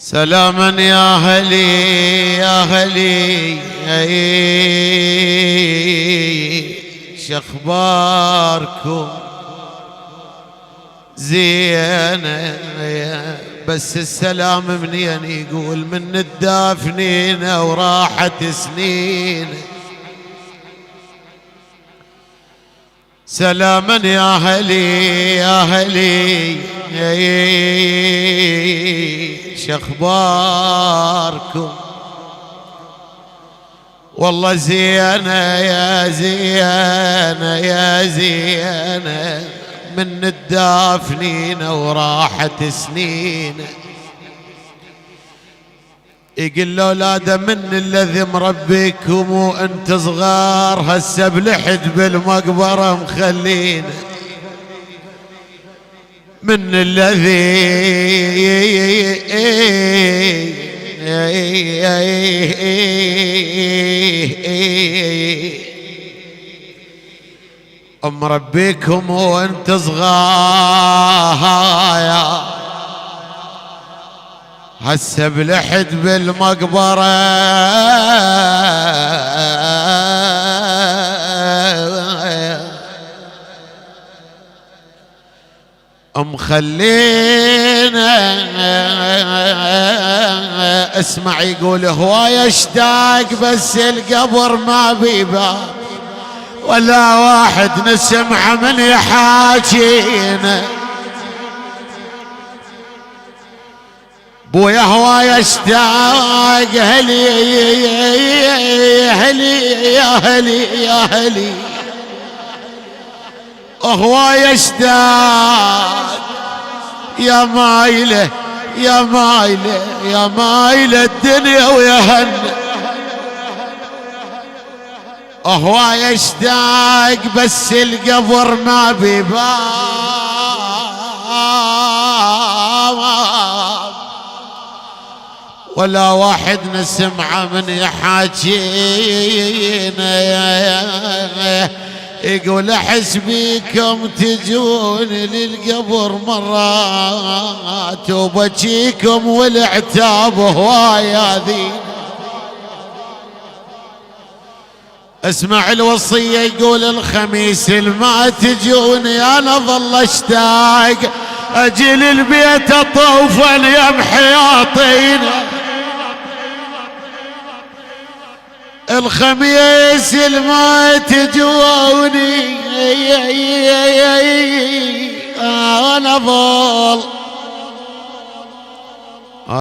سلاما يا هلي يا هلي شخباركم زين. بس السلام منين؟ يقول من الدافنين وراحت سنين. سلاما يا هلي يا هلي شخباركم والله زينة يا زينة يا زينة من الدافنين وراحت سنين. يقول له من الذي مربيكم وانت صغار هسه بلحد بالمقبرة مخلين. من الذي مربيكم وانت صغار هسه بلحد بالمقبرة مخلينا. اسمع يقول هواية اشتاق بس القبر ما بيبان ولا واحد نسمع من يحاكينا. بويا هواية اشتاق هلي هلي يا هلي يا هلي هواية اشتاق يا مايلة يا مايلة يا مايلة الدنيا ويا هن. هواية اشتاق بس القبر ما بيبان ولا واحد نسمع من يحاكينا. يقول احس بيكم تجون للقبر مرات وبجيكم والعتاب هوايا ذي. اسمع الوصية يقول الخميس الما تجوني انا ظل اشتاق اجي للبيت اطوفا يم حياطينا. الخميس الما تجوني انا ظل